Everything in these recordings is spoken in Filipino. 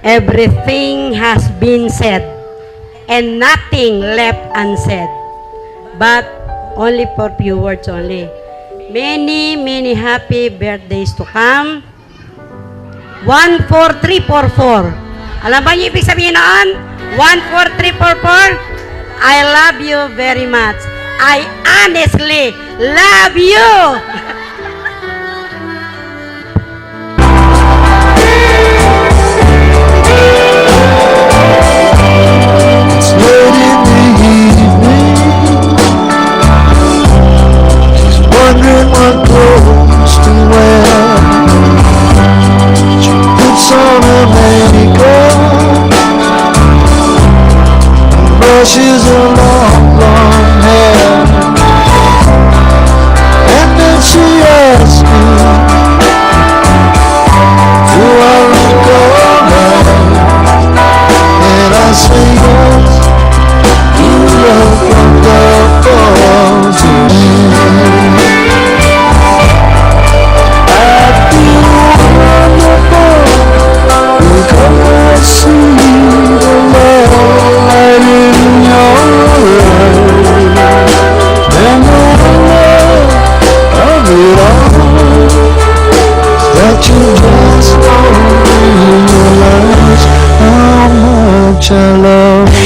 Everything has been said, and nothing left unsaid. But only for few words only. Many, many happy birthdays to come. 14344. Alam ba yung ibig sabihin noon? 14344. I love you very much. I honestly love you. It's late in the evening. She's wondering what clothes to wear. She puts on her makeup, brushes her long blonde hair, and then she asks me, do I look alright? And I say yes, you look wonderful to me. I feel wonderful because I see the light in your eyes, and the wonder of it all is that you just don't realize how much I love you.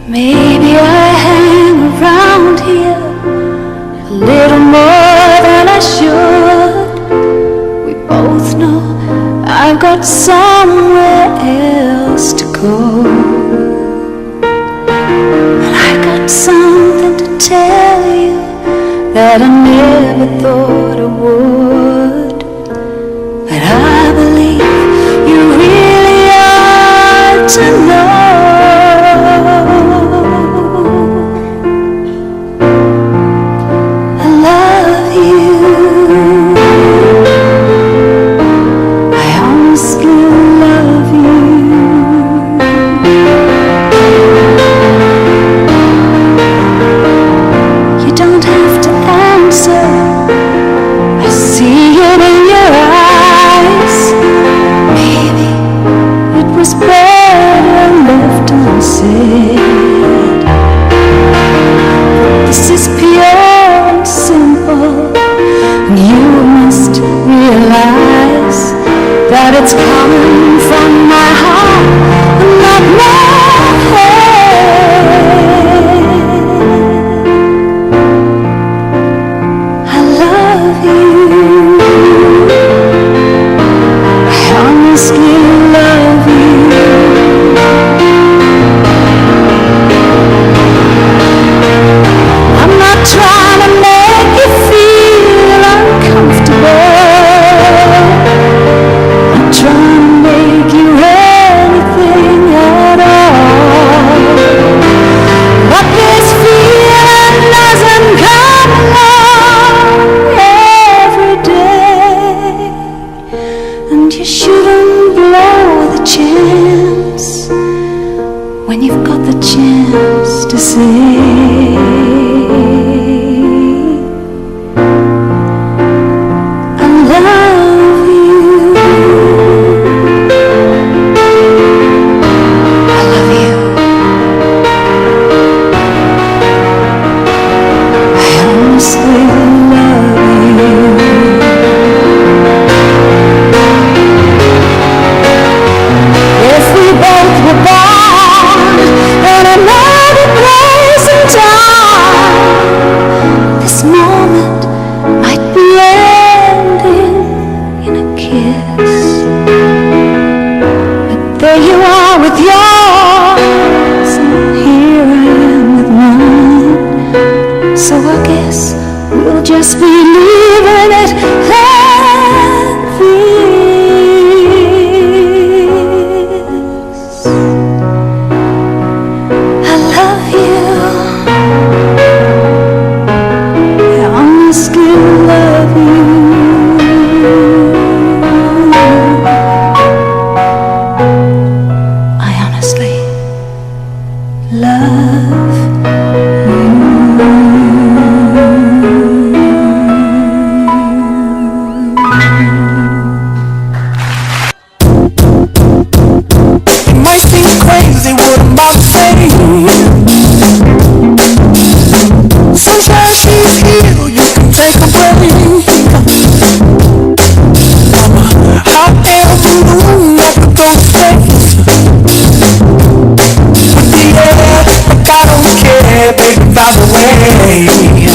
Maybe I hang around here a little more than I should. We both know I've got somewhere else to go, and I got something to tell you that I never thought I would. But I believe you really ought to know. This is pure and simple, and you must realize that it's coming from my heart and not my head. I love you. I honestly love you. Trying to make you feel uncomfortable. I'm trying to make you anything at all. But this feeling doesn't come along every day, and you shouldn't blow the chance when you've got the chance to say just be leaving it like this. I love you, I honestly It might seem crazy what I'm about to say. Sunshine, she's here, you can take a break. I'm a hot air balloon that could go to space. With the air, like I don't care, baby, by the way.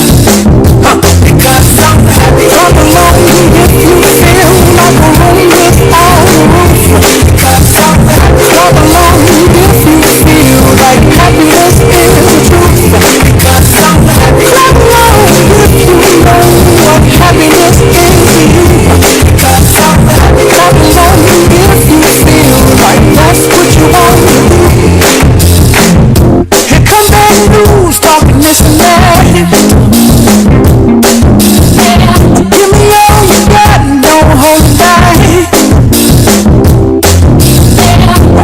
Because I'm happy, I'm alone if you feel like a room without a roof. Because I'm happy, I'm alone if you feel like happiness is the truth. Because I'm happy, I'm alone if you know what happiness is to you. Because I'm happy, I'm alone if you feel like that's what you want to do. Here come bad news, talking this and that. Give me all you got and don't hold it back.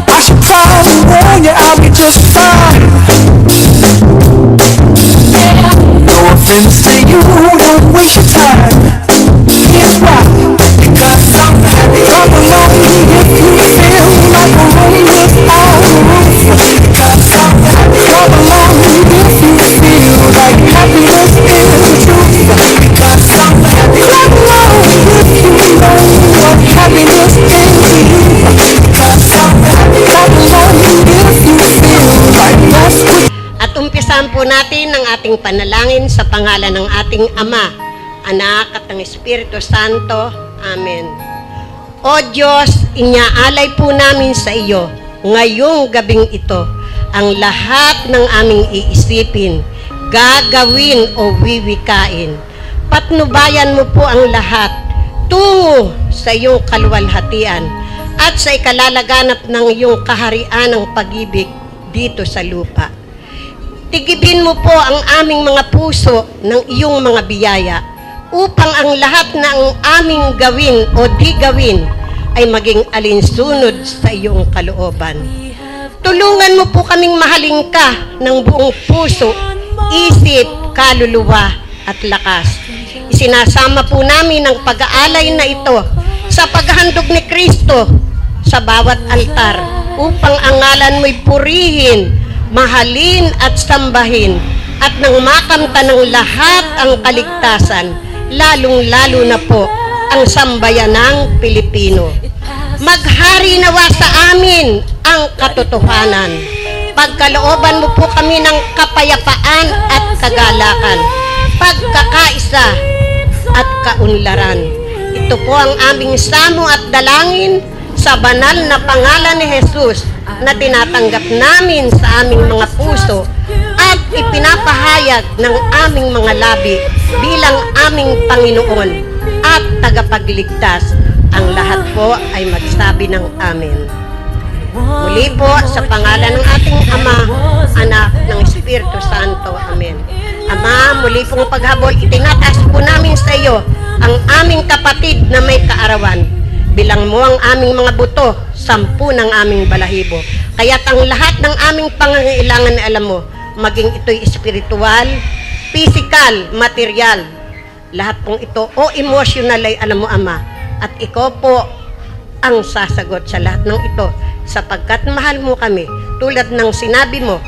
I should probably warn you, I'll be just fine. No offense to you, don't waste your time. Here's why. Because I'm happy, I'm alone if you feel like a room without a roof. Because I'm happy, I'm alone if you feel like happiness is the truth. Because I'm happy, I'm alone if you know what happiness is to you. Because I'm happy, I'm alone if you feel like that's what. At umpisahan po natin ang ating panalangin sa pangalan ng ating Ama, Anak at ng Espiritu Santo. Amen. O Diyos, inyaalay po namin sa iyo ngayong gabing ito ang lahat ng aming iisipin, gagawin o wiwikain. Patnubayan mo po ang lahat tungo sa iyong kaluwalhatian at sa ikalalaganap ng iyong kaharian ng pag-ibig dito sa lupa. Tigibin mo po ang aming mga puso ng iyong mga biyaya upang ang lahat ng aming gawin o di gawin ay maging alinsunod sa iyong kalooban. Tulungan mo po kaming mahalin ka ng buong puso, isip, kaluluwa at lakas. Isinasama po namin ang pag-aalay na ito sa paghahandog ni Kristo sa bawat altar upang ang ngalan mo'y purihin, mahalin at sambahin at nang makamta ng lahat ang kaligtasan, lalong-lalo na po ang sambayanang Pilipino. Maghari nawa sa amin ang katotohanan. Pagkalooban mo po kami ng kapayapaan at kagalakan, pagkakaisa at kaunlaran. Ito po ang aming samo at dalangin sa banal na pangalan ni Jesus na tinatanggap namin sa aming mga puso at ipinapahayag ng aming mga labi bilang aming Panginoon at tagapagligtas. Ang lahat po ay magsabi ng amen. Muli po sa pangalan ng ating Ama, Anak ng Espiritu Santo. Amen. Ama, muli pong paghabol, itinataas po namin sa iyo ang aming kapatid na may kaarawan. Bilang mo ang aming mga buto, 10 ng aming balahibo. Kaya't ang lahat ng aming pangangailangan na alam mo, maging ito'y espiritual, physical, material, lahat pong ito o emotional ay alam mo, Ama. At ikaw po ang sasagot sa lahat ng ito sapagkat mahal mo kami. Tulad ng sinabi mo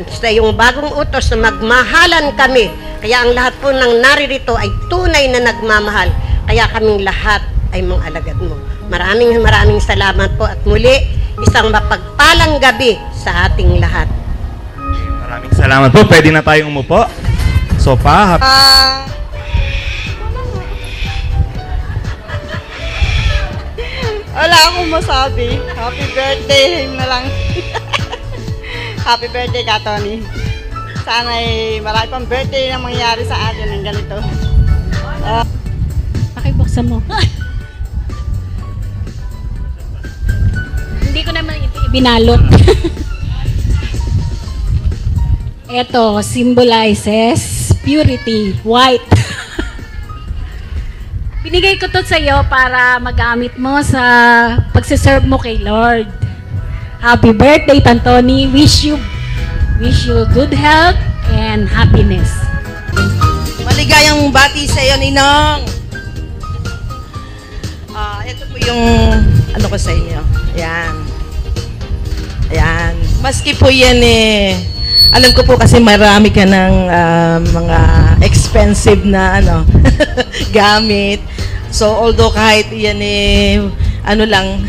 sa iyong bagong utos na magmahalan kami. Kaya ang lahat po ng naririto ay tunay na nagmamahal. Kaya kaming lahat ay mga alagad mo. Maraming salamat po at muli isang mapagpalang gabi sa ating lahat. Maraming salamat po. Pwede na tayong umupo. Sopa. Wala akong masabi. Happy birthday na lang. Happy birthday ka, Tony. Sana ay marami pang birthday na mangyari sa atin ng ganito. Pakibuksan mo. Hindi ko naman ibinalot. Ito symbolizes purity, white. Binigay ko to sa iyo para magamit mo sa pagsiserve mo kay Lord. Happy birthday, Tantoni. Wish you wish you good health and happiness. Maligayang bati sa iyo, Ninong. Ito po yung ano ko sa inyo. Ayan. Ayan. Maski po yan alam ko po kasi marami ka ng mga expensive na gamit. So although kahit yan ano lang,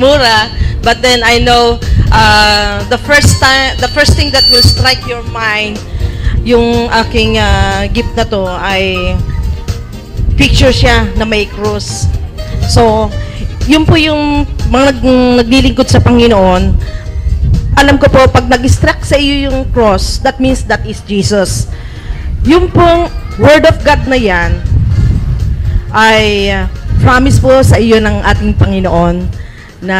mura, but then I know the first thing that will strike your mind, yung aking gift na to ay picture siya na may cross. So, yun po yung mga naglilingkod sa Panginoon. Alam ko po, pag nag-struck sa iyo yung cross, that means that is Jesus. Yung pong Word of God na yan, ay promise po sa iyo ng ating Panginoon na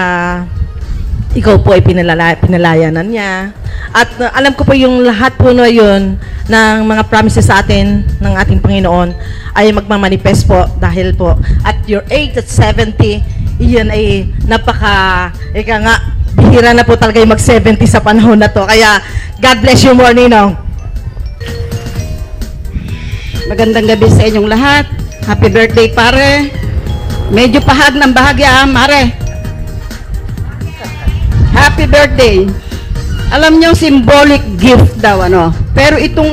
ikaw po ay pinalayanan niya. At alam ko po yung lahat po na yun ng mga promises sa atin ng ating Panginoon ay magmamanifest po dahil po at your age at 70, iyan ay ika nga, bihira na po talaga yung mag-70 sa panahon na to. Kaya, God bless you more, Ninong. Magandang gabi sa inyong lahat. Happy birthday, pare. Medyo pahag ng bahagya, mare. Happy birthday. Alam niyo, symbolic gift daw, Pero itong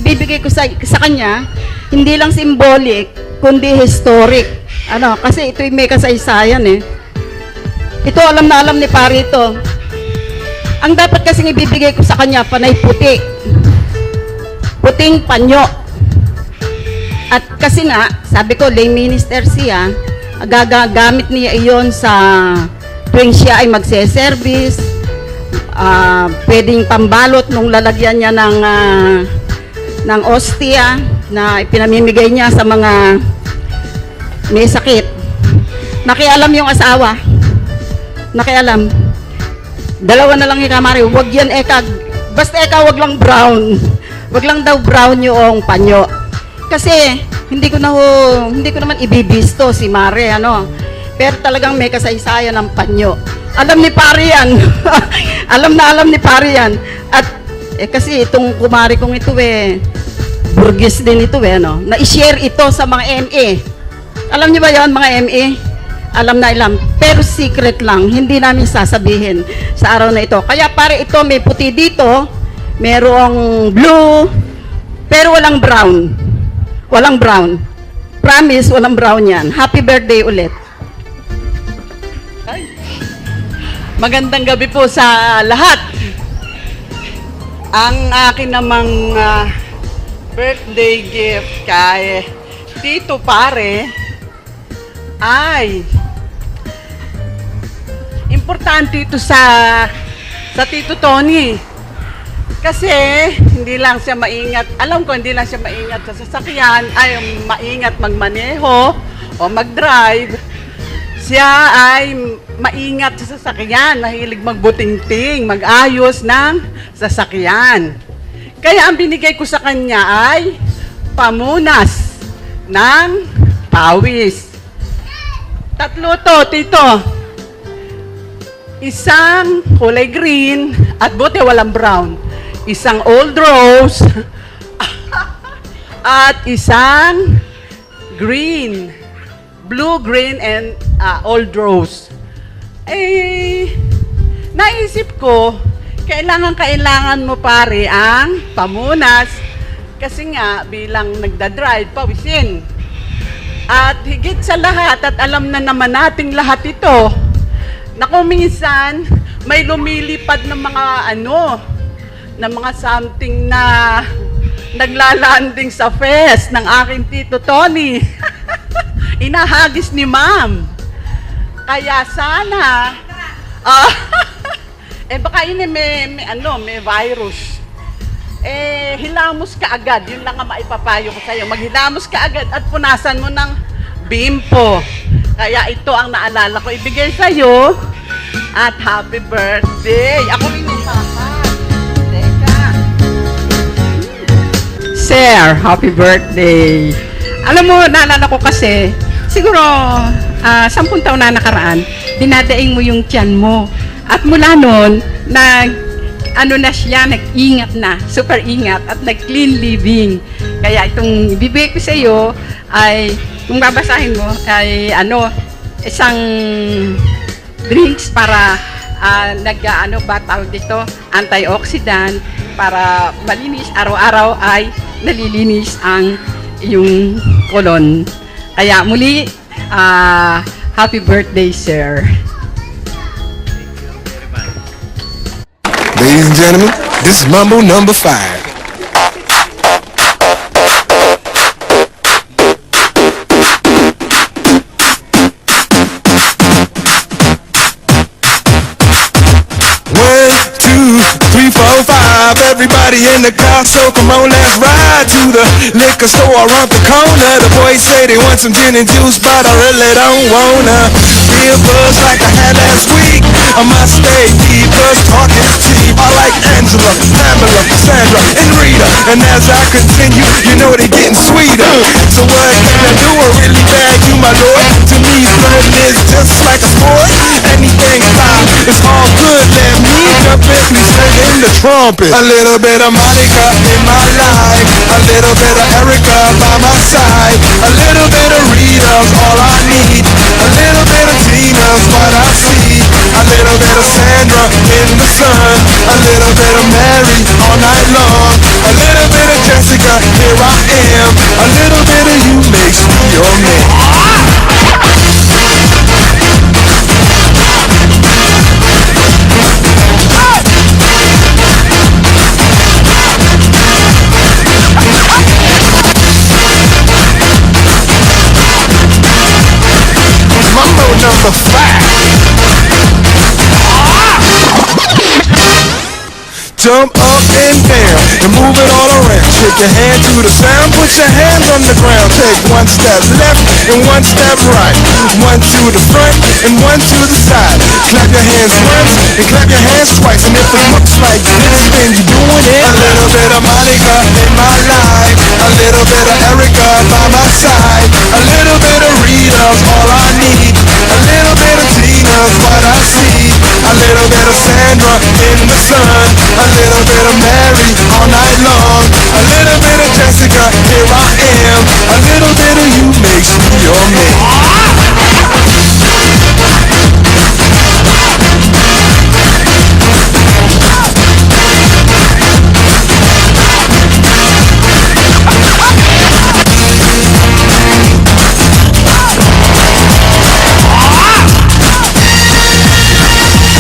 bibigay ko sa kanya, hindi lang symbolic, kundi historic. Kasi ito'y may kasaysayan, Ito, alam na alam ni pare ito. Ang dapat kasing ibibigay ko sa kanya, panay puti. Puting panyo. At kasi nga, sabi ko, lay minister siya, gagamit niya iyon sa tuwing siya ay magse-service, pwedeng pambalot nung lalagyan niya ng ostia na ipinamimigay niya sa mga may sakit. Nakialam yung asawa. Nakialam. Dalawa na lang ikamari. Wag yan basta wag lang brown. Wag lang daw brown yung panyo. Kasi hindi ko naman ibibisto si Mare, Pero talagang may kasaysayan ng panyo. Alam ni pare yan. alam ni pare yan. At kasi itong kumari kong ito burgess din ito na-share ito sa mga MA. Alam niyo ba yon mga MA? Alam na alam. Pero secret lang. Hindi namin sasabihin sa araw na ito. Kaya pare ito may puti dito. Merong blue. Pero walang brown. Walang brown. Promise, walang brown yan. Happy birthday ulit. Magandang gabi po sa lahat. Ang akin namang birthday gift kay Tito Pare ay importante ito sa Tito Tony. Kasi hindi lang siya maingat, alam ko hindi lang siya maingat sa sasakyan, ay maingat magmaneho o mag-drive. Siya ay maingat sa sasakyan, mahilig magbutingting, mag-ayos ng sasakyan. Kaya ang binigay ko sa kanya ay pamunas ng pawis. 3 to, Tito. Isang kulay green at buti walang brown. Isang old rose at isang green. Blue, green, and old rose. Naisip ko, kailangan mo pare ang pamunas kasi nga bilang nagdadrive, pawisin. At higit sa lahat, at alam na naman nating lahat ito, na kung minsan may lumilipad ng mga ng mga something na naglalanding sa fest ng aking Tito Tony. Inahagis ni Ma'am. Kaya sana, baka yun may virus. Hilamos ka agad. Yun lang ang maipapayo ko sa'yo. Maghilamos ka agad at punasan mo ng bimpo. Kaya ito ang naalala ko ibigay sa'yo. At happy birthday. Ako rin yung papa. Teka. Sir, happy birthday. Alam mo, naalala ko kasi, siguro 10 taon na nakaraan, dinadaing mo yung tiyan mo. At mula noon, ano na siya, nag-ingat na, super ingat at nag-clean living. Kaya itong ibibigay ko sa iyo ay, kung babasahin mo, ay isang drinks para tawag dito, antioxidant para malinis, araw-araw ay nalilinis ang iyong kolon. Kaya muli, happy birthday, sir. Ladies and gentlemen, this is Mambo number 5. Everybody in the car, so come on, let's ride to the liquor store around the corner. The boys say they want some gin and juice, but I really don't wanna. Real buzz like I had last week. I must stay deep, cause talk is cheap. I like Angela, Pamela, Sandra, and Rita. And as I continue, you know they getting sweeter. So what can I do? I really bag you, my lord. To me, flirting is just like a sport. Anything fine, it's all good. Let me jump in, me singing the trumpet. A little bit of Monica in my life, a little bit of Erica by my side, a little bit of Rita's all I need, a little bit of Tina's what I see, a little bit of Sandra in the sun, a little bit of Mary all night long, a little bit of Jessica, here I am, a little bit of you makes me your man. Mambo number 5. Jump up and down and move it all around. Shake your hand to the sound, put your hands on the ground. Take one step left and one step right. One to the front and one to the side. Clap your hands once and clap your hands twice. And if it looks like this, then you're doing it. A little bit of Monica in my life, a little bit of Erica by my side, a little bit of Rita's all I need, a little bit of Tina's what I see, a little bit of Sandra in the sun, a little bit of Mary all night long, a little bit of Jessica, here I am, a little bit of you makes me your man.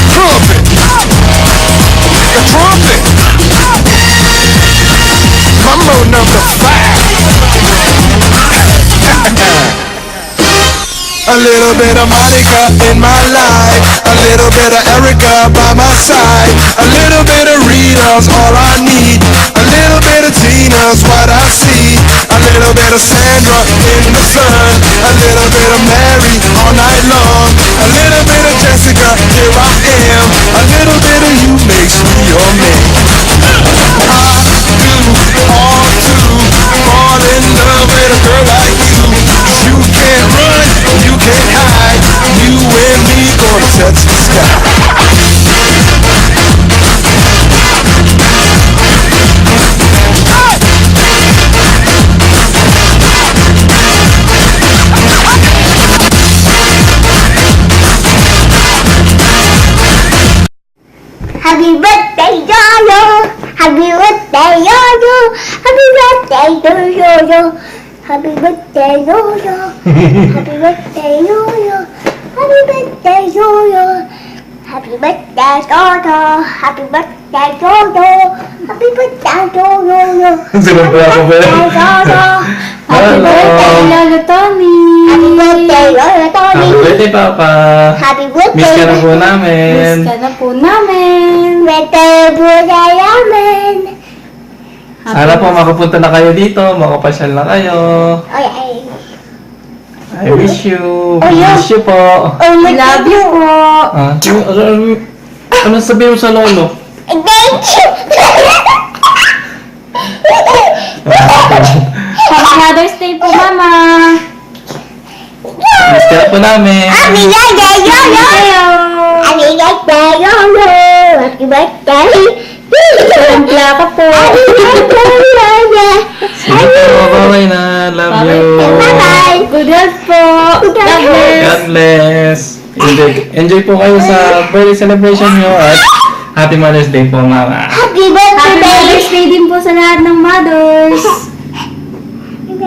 Trumpet. Mambo number 5. A little bit of Monica in my life, a little bit of Erica by my side, a little bit of Rita's all I need, a little bit of Tina's what I see, a little bit of Sandra in the sun, a little bit of Mary all night long, a little bit of Jessica, here I am, a little bit of you makes me your man. I do all to fall in love with a girl like you. You can't run, you can't hide, you and me gonna touch the sky. Happy birthday, Yo-Yo! Happy birthday, Yo-Yo! Happy birthday to Yo-Yo! Happy birthday, Yo-Yo! Happy birthday, Yo-Yo! Happy birthday, Yo-Yo! Happy birthday, Yo-Yo! Happy birthday, Yo-Yo! Happy birthday to Yo-Yo! Happy birthday, Yo-Yo! Happy birthday, Lolo Tommy! Happy birthday, Lolo Tommy! Happy birthday, Papa! Happy birthday! Miss ka na po namin! Miss ka na po namin! Birthday po na namin! Sana po makapunta na kayo dito, makapasyal na kayo. Ay. I wish you. Wish you po. I love you po! Ano sabihin mo sa lolo? Thank you! Happy Mother's Day po, Mama! Miss ka na po namin. Happy birthday, Yo-Yo! Happy birthday, Yo-Yo! Happy birthday to Ang plaka po. Sige po, bye na. Love you. Bye-bye. Good health po. God bless. Enjoy po kayo sa birthday celebration nyo at Happy Mother's Day po, Mama. Happy birthday. Happy Mother's Day din po sa lahat ng mothers.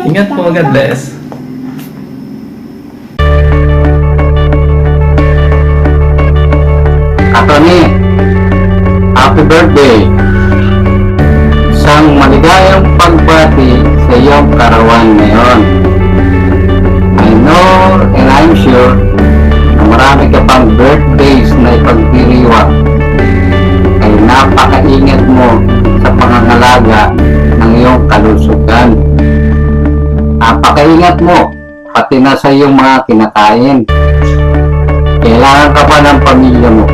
Ingat po, God bless. Atty. Happy birthday! Isang maligayang pagbati sa iyong karawan ngayon. I know and I'm sure na marami ka pang birthdays na ipagdiriwang. Kaya napakaingat mo sa pangangalaga ng iyong kalusugan. Napakaingat mo pati na sa iyong mga kinakain. Kailangan ka pa ng pamilya mo.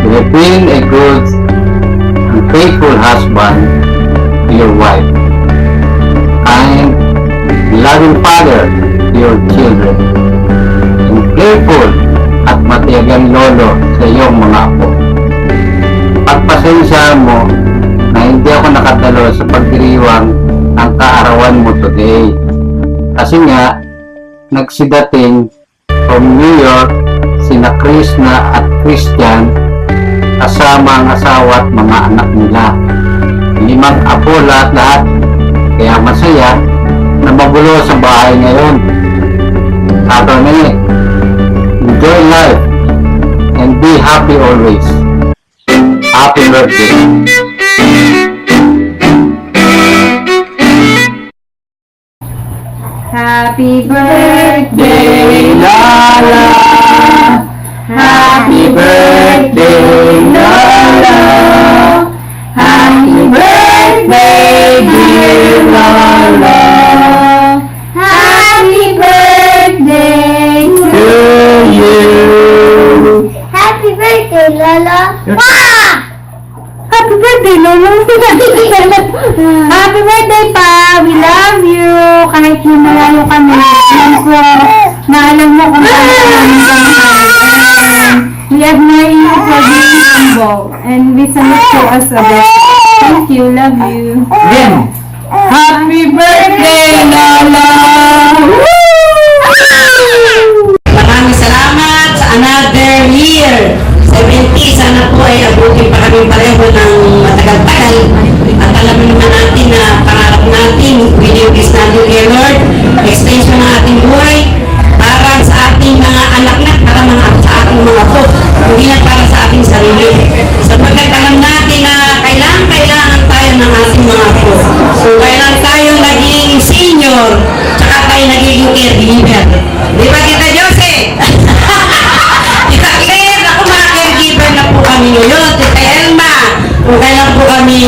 You have been a good and faithful husband to your wife, kind, loving father to your children, and careful at matiyagang lolo sa iyong mga apo. Pagpasensyahan mo na hindi ako nakadalo sa pagdiriwang ng kaarawan mo today. Kasi nga, nagsidating from New York sina Krishna at Christian kasama ang asawa at mga anak nila. 5 apo lahat-lahat. Kaya masaya na magulo sa bahay ngayon. Atty. Enjoy life and be happy always. Happy birthday! Happy birthday, Lala! Happy birthday, Lola. Happy birthday, dear Lola. Happy birthday to you! Happy birthday, Lola. Wow! Happy birthday, Lola. Happy birthday, Pa. We love you. Kahit yung malayo kami, alam ko na alam mo kung we admire you for being humble and we salute you as a best. Thank you. Love you. Again! Happy birthday, Lola. Maraming salamat sa another year. 70, sana po ay abutin pa kami pareho ng matagal-tagal. At alam naman natin na pangarap natin, winigis natin kay Lord, extension ng ating buhay, para sa ating mga anak na, para sa ating mga po, hindi na para sa ating sarili. Sapagkat alam natin na kailangan tayo ng ating mga po. So, kailangan tayo naging senior, tsaka tayo naging caregiver. Di ba, Tita Jose? Tita Claire, ako mga caregiver na po kami ngayon. Tita Elma, kung kailan po kami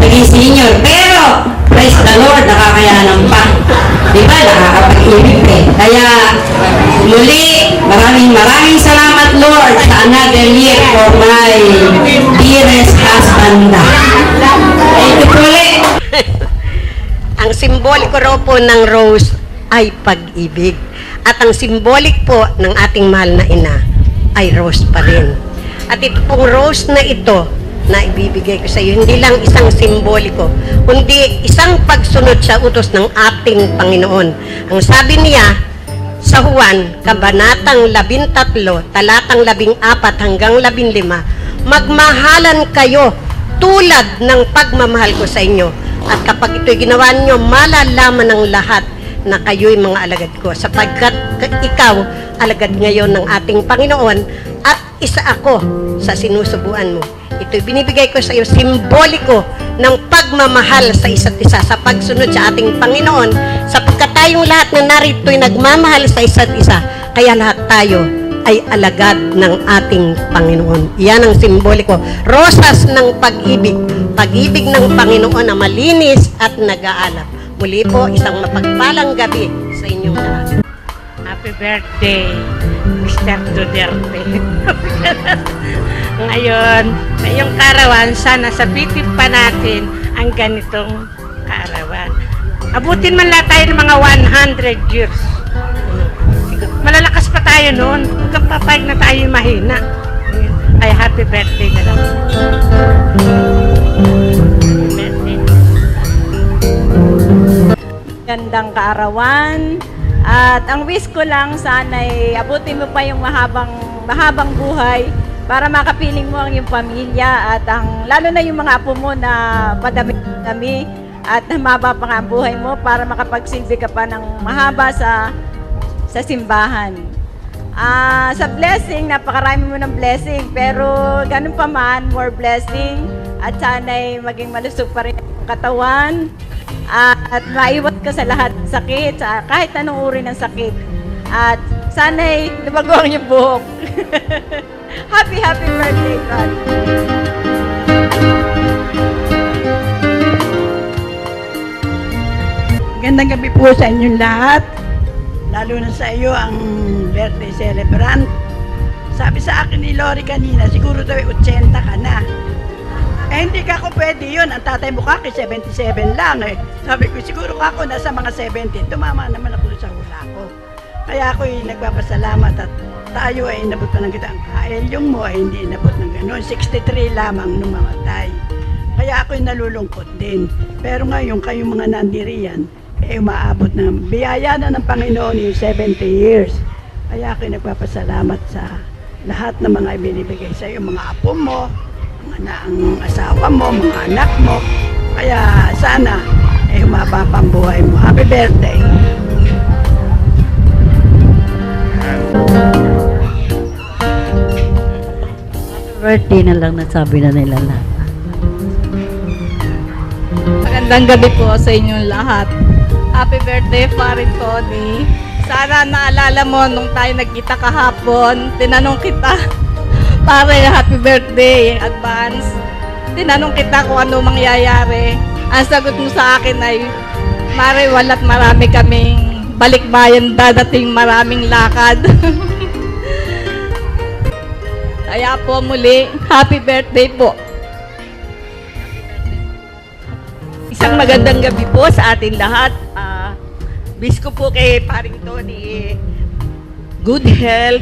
naging senior. Pero, praise the Lord, nakakayanan pa. Di ba, nakakapag-ibig eh. Kaya, muli, maraming salamat Lord sa another year for my dearest husband. Thank you po ulit. Ang simboliko raw po ng rose ay pag-ibig. At ang simbolik po ng ating mahal na ina ay rose pa rin. At ito pong rose na ito na ibibigay ko sa iyo, hindi lang isang simboliko, kundi isang pagsunod sa utos ng ating Panginoon. Ang sabi niya sa Juan, Kabanatang 13, talatang 14 hanggang 15, magmahalan kayo tulad ng pagmamahal ko sa inyo. At kapag ito'y ginawa niyo, malalaman ng lahat na kayo'y mga alagad ko, sapagkat ikaw alagad ngayon ng ating Panginoon at isa ako sa sinusubuan mo. Ito'y binibigay ko sa iyo, simboliko ng pagmamahal sa isa't isa, sa pagsunod sa ating Panginoon, sapagkat tayong lahat na narito'y nagmamahal sa isa't isa, kaya lahat tayo ay alagad ng ating Panginoon. Iyan ang simboliko. Rosas ng pag-ibig. Pag-ibig ng Panginoon na malinis at nag-aalap. Muli po, isang mapagpalang gabi sa inyong lahat. Happy birthday, Mr. Duterte. Ngayon, ngayong karawan, sana sabitin pa natin ang ganitong karawan. Abutin man lang tayo ng mga 100 years. Malalakas pa tayo noon. Hanggang papayag na tayo mahina. ay happy birthday na lang. Birthday. Gandang kaarawan. At ang wish ko lang, sana'y abutin mo pa yung mahabang buhay para makapiling mo ang iyong pamilya at lalo na yung mga apo mo na padami-dami at maba pa nga ang buhay mo para makapagsilbi ka pa ng mahaba sa simbahan. Sa blessing, napakarami mo ng blessing, pero ganun pa man, more blessing at sana'y maging malusog pa rin ang katawan. At maiwat ka sa lahat ng sakit, sa kahit anong uri ng sakit. At sana'y lumago ang iyong buhok. Happy birthday, God. Magandang gabi po sa inyong lahat. Lalo na sa iyo ang birthday celebrant. Sabi sa akin ni Lori kanina, siguro daw 80 ka na. Eh, hindi ka ako pwede yun. Ang tatay mo kaki, 77 lang eh. Sabi ko, siguro ka ako nasa mga 70. Tumama naman ako sa hula ko. Kaya ako'y nagpapasalamat at tayo ay inabot pa ng kita. Ang kaelyong mo ay hindi inabot ng gano'n. 63 lamang nung mamatay. Kaya ako'y nalulungkot din. Pero ngayon, kayong mga nandiriyan, eh umaabot na. Biyaya na ng Panginoon yung 70 years. Kaya ako'y nagpapasalamat sa lahat ng mga ibinibigay sa iyo, mga apo mo, ang asawa mo, mga anak mo. Kaya sana ay humaba pa ang buhay mo. Happy birthday! Birthday na lang nasabi na nila lahat. Magandang gabi po sa inyong lahat. Happy birthday, Parin Tony. Sana naalala mo nung tayo nagkita kahapon, tinanong kita, pare, happy birthday in advance. Tinanong kita kung ano mangyayari. Ang sagot mo sa akin ay, Mare, wala't marami kaming balikbayan, dadating maraming lakad. Kaya po muli, happy birthday po. Isang magandang gabi po sa atin lahat. Wish ko po kay Paring Tony good health,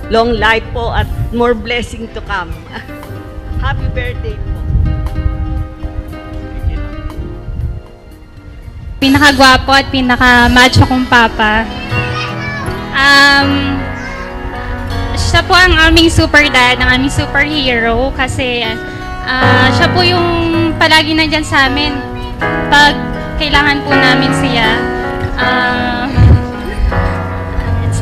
long life po at more blessing to come. Happy birthday po. Pinakagwapo at pinaka-macho kong papa. Siya po ang aming super dad, ang aming superhero kasi siya po yung palagi nandyan sa amin pag kailangan po namin siya.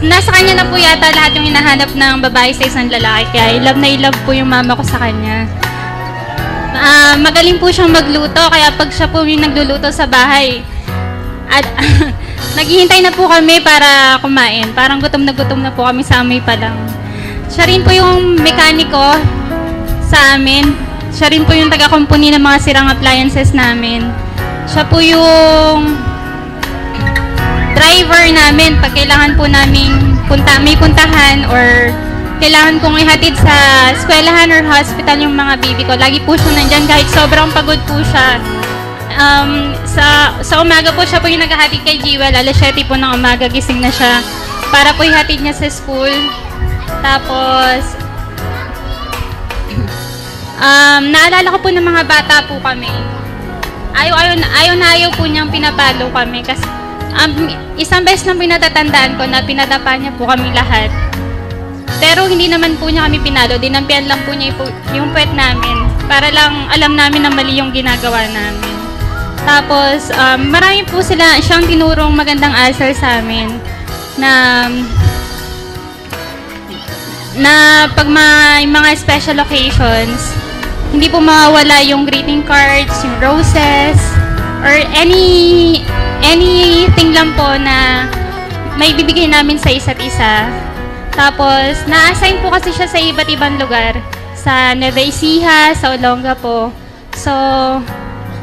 Nasa kanya na po yata lahat yung hinahanap ng babae sa isang lalaki, kaya i love po yung mama ko sa kanya. Magaling po siyang magluto, kaya pag siya po yung nagluluto sa bahay at naghihintay na po kami para kumain, parang gutom na po kami sa amoy pa lang. Siya rin po yung mekaniko sa amin, siya rin po yung taga-kumpuni ng mga sirang appliances namin. Siya po yung driver namin pag kailangan po namin may puntahan or kailangan kong ihatid sa eskwelahan or hospital yung mga baby ko. Lagi po siya nandyan kahit sobrang pagod po siya. Sa umaga po siya po yung naghahatid kay Jewel. Alas 7 po ng umaga gising na siya para po ihatid niya sa school. Tapos naalala ko po ng mga bata po kami. Ayaw po niyang pinapalo kami kasi isang beses lang pinatatandaan ko na pinadapa niya po kami lahat. Pero hindi naman po niya kami pinalo, dinampian lang po niya yung puwet namin para lang alam namin na mali yung ginagawa namin. Tapos marami po siyang tinurong magandang asal sa amin na pag may mga special occasions, hindi po mawawala yung greeting cards, yung roses, or anything lang po na may bibigay namin sa isa't isa. Tapos, na-assign po kasi siya sa iba't ibang lugar. Sa Nueva Ecija, sa Olonga po. So,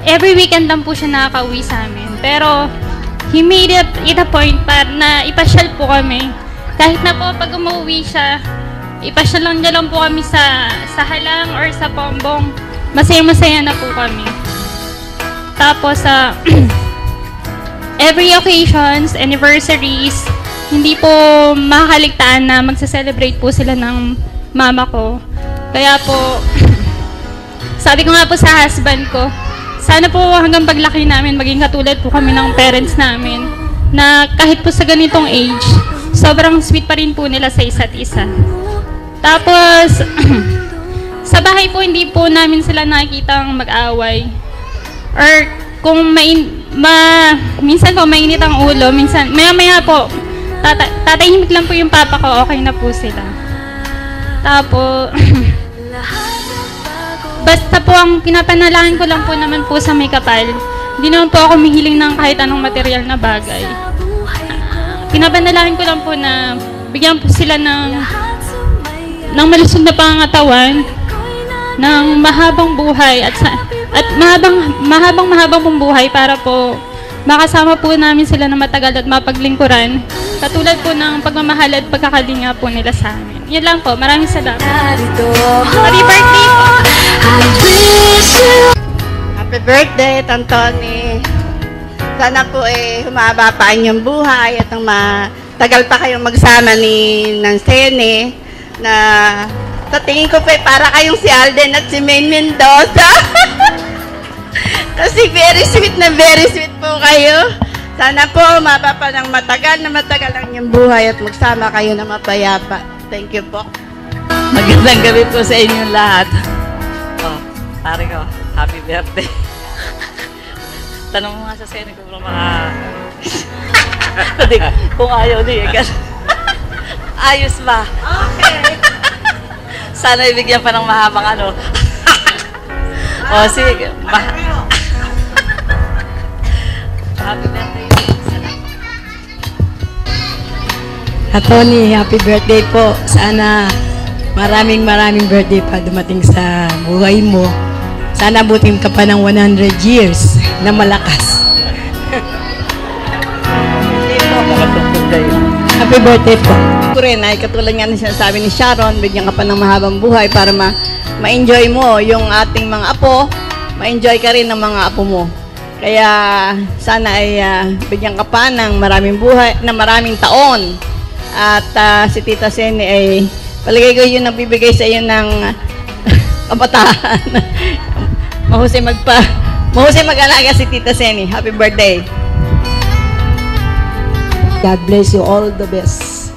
every weekend lang po siya nakaka-uwi sa amin. Pero, he made it a point para na ipasyal po kami. Kahit na po pag umuwi siya, ipasyal lang niya lang po kami sa Halang or sa Pombong. Masaya-masaya na po kami. Tapos, every occasions, anniversaries, hindi po makakaligtaan na magsa-celebrate po sila ng mama ko. Kaya po, sabi ko nga po sa husband ko, sana po hanggang paglaki namin, maging katulad po kami ng parents namin, na kahit po sa ganitong age, sobrang sweet pa rin po nila sa isa't isa. Tapos, sa bahay po, hindi po namin sila nakikitang mag-away. Or kung minsan po mainit ang ulo, minsan, maya-maya po, tatahimik lang po yung papa ko, okay na po sila. Tapos, basta po ang pinapanalangin ko lang po naman po sa may kapal, hindi naman po ako mihiling ng kahit anong material na bagay. Pinapanalangin ko lang po na bigyan po sila ng malusog na pangangatawan, ng mahabang buhay at mahabang pong buhay para po makasama po namin sila na matagal at mapaglingkuran. Katulad po ng pagmamahal at pagkakalinga po nila sa amin. Yan lang po. Maraming salamat. Happy birthday po! Happy birthday, Tantoni. Sana po humaba pa inyong buhay at ang matagal pa kayong magsama ni Nansene na sa tingin ko para kayong si Alden at si Maine Mendoza. Kasi very sweet po kayo. Sana po humaba pa ng matagal ang inyong buhay at magsama kayo na mapayapa. Thank you po. Magandang gabi po sa inyong lahat. Oh, pare ko, happy birthday. Tanong mo nga sa Senate kung kung ayaw niya. Ayos ba? Okay. Sana ibigyan pa ng mahabang ano. O, sige. Happy birthday. Tony, happy birthday po. Sana maraming birthday pa dumating sa buhay mo. Sana abutin ka pa ng 100 years na malakas. Happy birthday po. Ko rin ay katulad nga ng sinasabi ni Sharon, bigyan ka pa ng mahabang buhay para ma-enjoy mo yung ating mga apo, ma-enjoy ka rin ng mga apo mo. Kaya sana ay bigyan ka pa ng maraming buhay, na maraming taon. At si Tita Seni ay palagay ko yun ang bibigay sa iyo ng kabataan. mahusay mag-alaga si Tita Seni. Happy birthday. God bless you. All the best.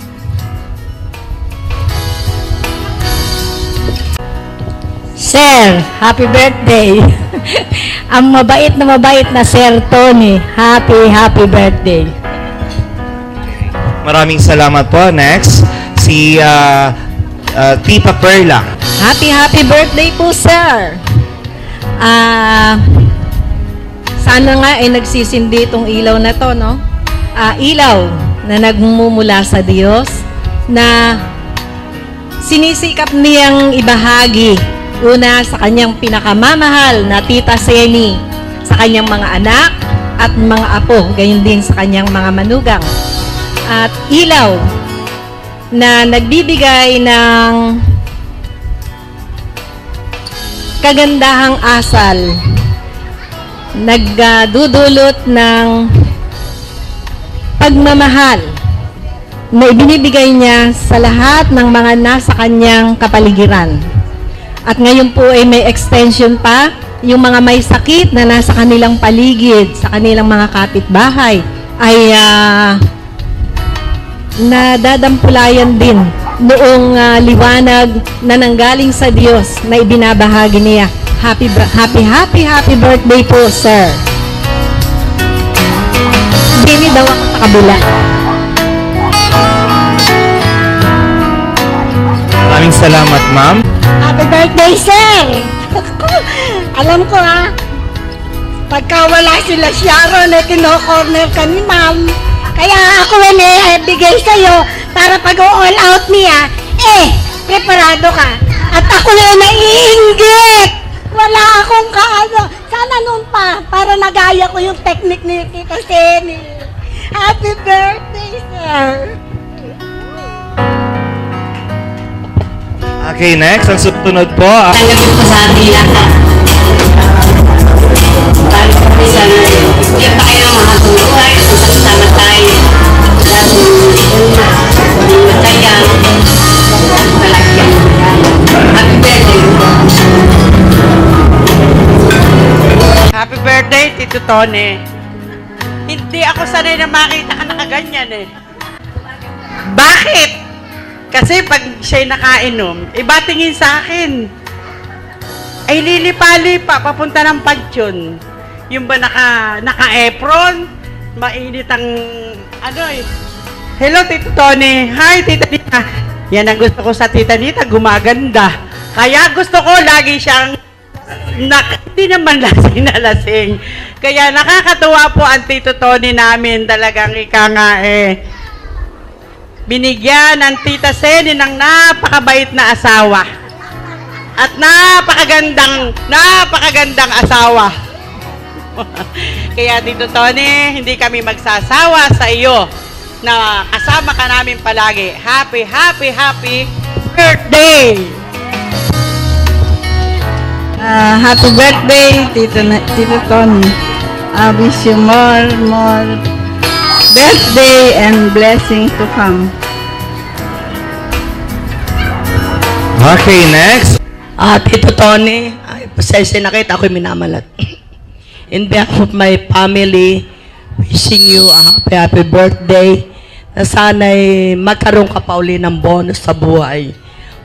Sir, happy birthday. Ang mabait na Sir Tony. Happy birthday. Maraming salamat po. Next, si Tita Perla. Happy birthday po, sir. Sana nga ay nagsisindi itong ilaw na to, no? Ilaw na nagmumula sa Diyos na sinisikap niyang ibahagi una sa kanyang pinakamamahal na Tita Seni, sa kanyang mga anak at mga apo, gayon din sa kanyang mga manugang. At ilaw na nagbibigay ng kagandahang asal, nagdudulot ng pagmamahal na ibinibigay niya sa lahat ng mga nasa kanyang kapaligiran. At ngayon po ay may extension pa, yung mga may sakit na nasa kanilang paligid, sa kanilang mga kapitbahay, ay nadadampulayan din noong liwanag na nanggaling sa Diyos na ibinabahagi niya. Happy birthday po, sir. Bini daw ako sa kabila. Maraming salamat, ma'am. Happy birthday, sir! Alam ko pagka wala sila Sharon, kino-corner ka ni ma'am. Kaya ako bigay sa'yo para pag all out niya, preparado ka. At ako na naiinggit. Wala akong kaano. Sana noon pa, para nagaya ko yung technique ni Tita Seni. Happy birthday, sir! Okay, next. Ang susunod po. Tanggapin po sa ating lahat. Balik po sa bigyan pa kayo ng mga tuluhay at magsasama tayo dahil matyagang malagyan. Happy birthday, Tito Tony. Hindi ako sanay na makita ka nakaganyan eh. Bakit? Kasi pag siya'y nakainom, iba tingin sa akin. Ay lilipa-lipa, papunta ng pansyon. Yung ba naka-apron? Mainit ang ano eh. Hello, Tito Tony. Hi, Tita Nita. Yan ang gusto ko sa Tita Nita, gumaganda. Kaya gusto ko lagi siyang hindi naman lasing na lasing. Kaya nakakatuwa po ang Tito Tony namin. Talagang ika nga eh. Binigyan ng Tita Seni ng napakabait na asawa. At napakagandang asawa. Kaya Tito Tony, hindi kami magsasawa sa iyo na kasama ka namin palagi. Happy, happy, happy birthday! Happy birthday, Tito Tony. I wish you more birthday and blessings to come. Okay, next. Tito Tony, pasensya na kayo, ako'y minamalat. In behalf of my family, wishing you a happy birthday, na sana'y magkaroon ka pa uli ng bonus sa buhay.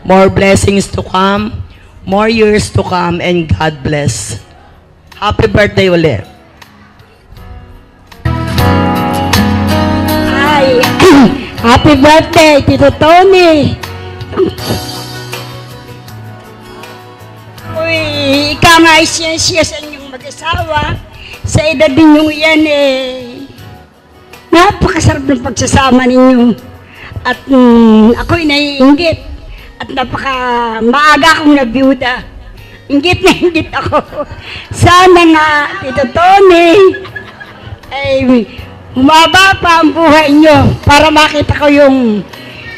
More blessings to come, more years to come, and God bless. Happy birthday uli. Ay, happy birthday, Tito Tony. Uy, ikaw nga ay siya sa inyong mag-asawa. Sa edad ninyong yan eh, napakasarap ng pagsasama ninyo. At ako'y naiinggit. At maaga akong nabiyuda. Inggit na inggit ako. Sana nga, Tito Tony, ay humaba pa ang buhay nyo para makita ko yung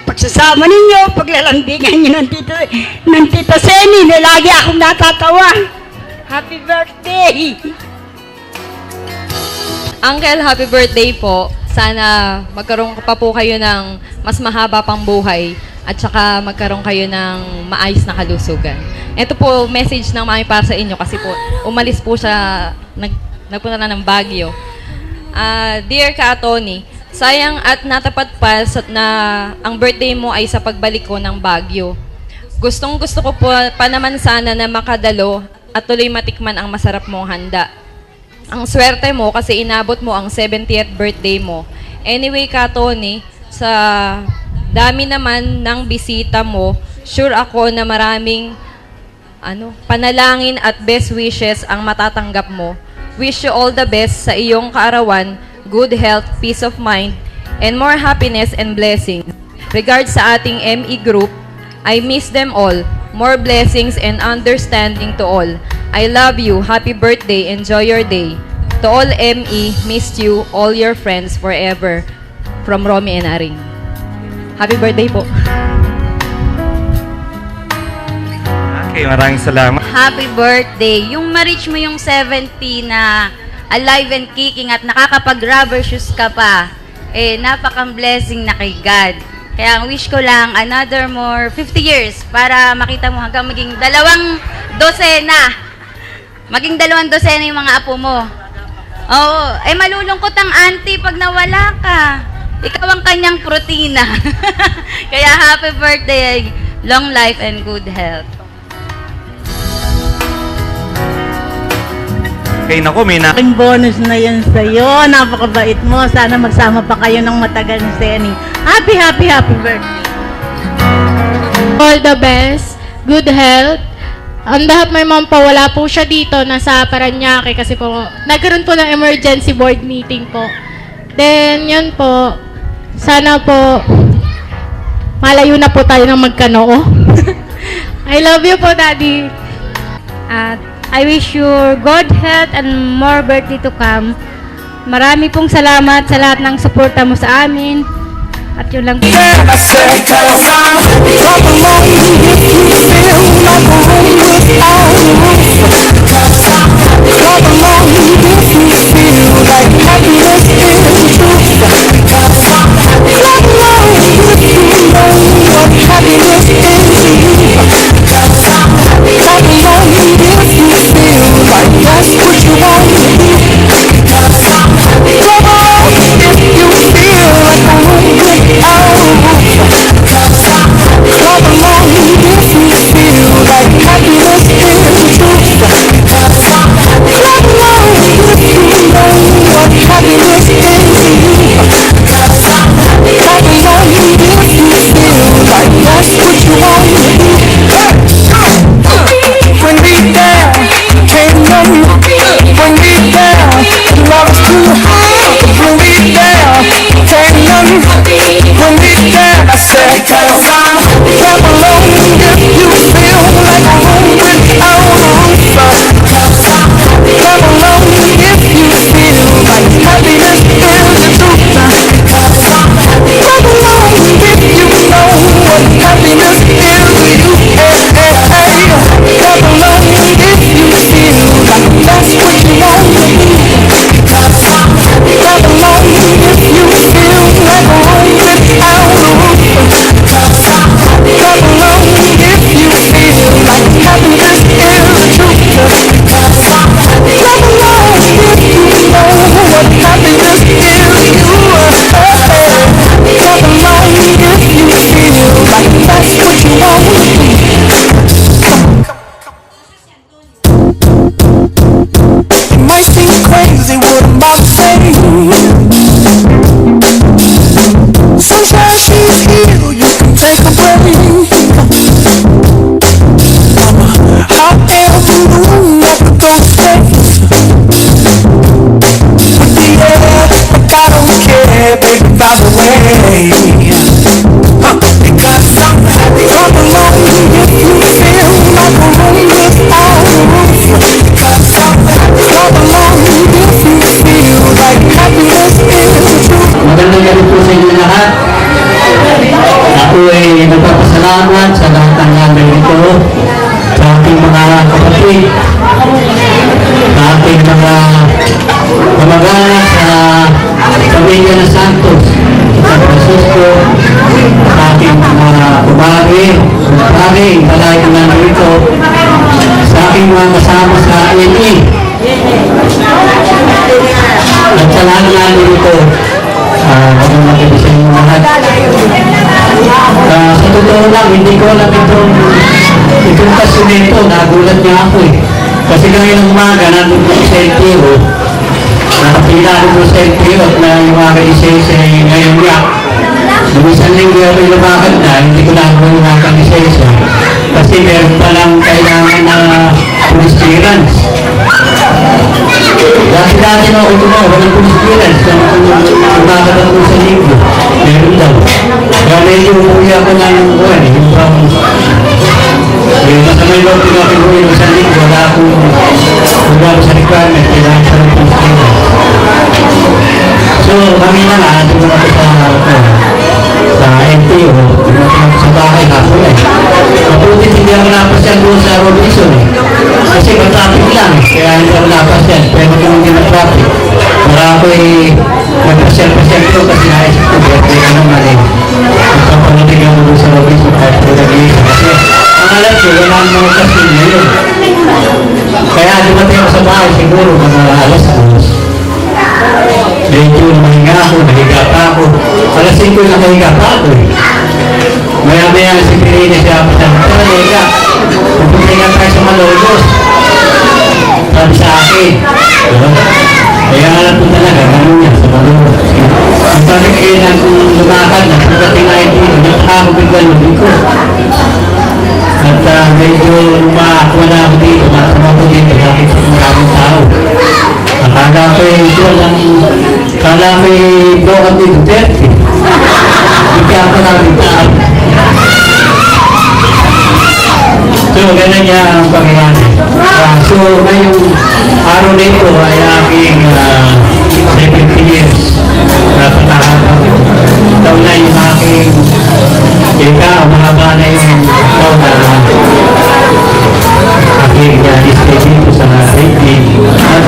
pagsasama ninyo, paglalambingan nyo ng Tito Seni na lagi akong natatawa. Happy birthday! Uncle, happy birthday po. Sana magkaroon pa po kayo ng mas mahaba pang buhay at saka magkaroon kayo ng maayos na kalusugan. Ito po, message ng mami para sa inyo kasi po, umalis po siya, nagpunta na ng Baguio. Dear Ka Tony, sayang at natapat pa na ang birthday mo ay sa pagbalik ko ng Baguio. Gustong-gusto ko po pa naman sana na makadalo at tuloy matikman ang masarap mong handa. Ang swerte mo kasi inabot mo ang 70th birthday mo. Anyway, Ka Tony, sa dami naman ng bisita mo, sure ako na maraming panalangin at best wishes ang matatanggap mo. Wish you all the best sa iyong kaarawan, good health, peace of mind, and more happiness and blessings. Regards sa ating ME group, I miss them all. More blessings and understanding to all. I love you. Happy birthday. Enjoy your day. To all ME, missed you, all your friends forever. From Romy and Aring. Happy birthday po. Okay, maraming salamat. Happy birthday. Yung ma-reach mo yung 70 na alive and kicking at nakakapag-rubber shoes ka pa, napakang-blessing na kay God. Kaya ang wish ko lang, another more 50 years para makita mo hanggang maging 2 dosena. Maging 2 dosena yung mga apo mo. Oo, malulungkot ang auntie pag nawala ka. Ikaw ang kanyang protina. Kaya happy birthday, long life and good health. Okay, naku, may Aking bonus na yan sa'yo. Napakabait mo. Sana magsama pa kayo ng matagal ni Seni. Happy, happy, happy birthday. All the best. Good health. On behalf of my mom po, wala po siya dito. Nasa Paranaque kasi po, nagkaroon po ng emergency board meeting po. Then, yun po. Sana po, malayo na po tayo ng magkanoo. I love you po, Daddy. At I wish you good health and more birthday to come. Marami pong salamat sa lahat ng suporta mo sa amin. At yun lang po. That's what you want. about the same. Sunshine, she's here, you can take a break. Hot air balloon over those days. With the air, like I don't care, baby, by the way. Because I'm happy all alone if you feel like a room without a roof. Because I'm happy all alone if you feel like happiness is the truth. Magandang gabi po sa inyo lahat. Ako ay nagpapasalamat sa lahat ng nanay nito, sa ating mga kapatid, sa ating mga kamag-anak sa pamilya ng Santos, sa San Francisco, sa ating mga kumari, balay ko na ito, sa aking mga kasama sa ANE, at sa lahat na nito. Magandang gabi sa inyo lahat. Sa totoo lang, hindi ko alam itong tasyon nito. Nagulat niya ako eh. Kasi ngayon ng umaga, nandun ko sa LTO. Nakapila ko sa LTO at na yung mga lisensya ngayon niya. Nung isang linggo ako yung lumakad na, hindi ko lang ako yung mga lisensya. Kasi meron palang kailangan na police clearance. Dati na ako tumawa, walang police clearance. Lumakad ako sa linggo. Meron daw. Kaya medyo umuwi ako ng buwan eh. Yung masamay lang pinapin ko yung isang linggo, wala ako sa requirement, kailangan sa ng police clearance. So, kami na nga, doon ako sa NTO, doon ako sa bahay ako eh. Mabuti hindi ako napasyan doon sa Robinson eh. Kasi matraffic lang eh, kaya hindi ako napasyan. Pero kung hindi na-traffic, marami nagpasyan-pasyan ko kasi naisip ko, birthday ka naman eh. Magpapanatig ako doon sa Robinson kahit po nag-iisa. Kasi ang alam ko, wala ang mga kasin ngayon. Kaya dumating ako sa bahay siguro mga alas 2. Medyo mahinga ako, nahiga pa ako. Alas 5 na nahiga pa ako eh. Maya-maya si Pirine siya ako sa nahiga. Pupunta tayo sa Malogos. Sabi sa akin. Kaya alam ko talaga, gano'n niya sa Malogos. Ang sabi kayo na kung lumakad na, pagdating na ito, nakakako bigla yung ko. At medyo umakuha na ako dito, masama ko dito, dahil sa maraming tao. Akala ko ito lang, akala ko brokan dito, 30. Hindi ako namin tao. So, ganun niya ang pangyayari. So, ngayong araw na ito ay aking 70 years na patahan ako. Taon na yung aking mahaba na yung taon na aking display dito sa rating. At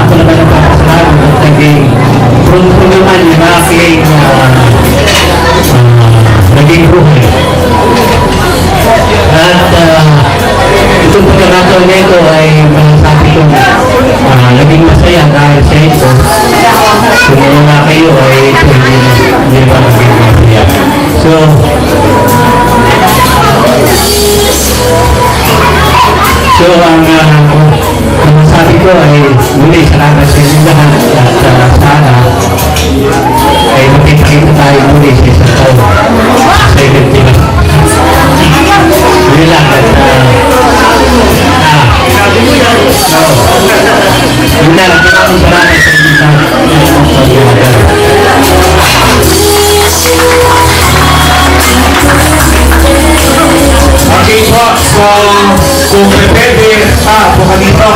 ako naman ang papasalamat at naging prunto naman yung aking naging buhay. At itong pagkakataon na ito ay masasabi ko naging masaya dahil sa ito. Kung wala kayo ay ito hindi ba naging masaya. So ang masasabi ko ay muli salamat sa inyo lahat at sana ay makikita tayo muli sa isang taon sa event. Yun lang at yun lang at maraming salamat sa inyo Okay po, so kung pwede, buka dito.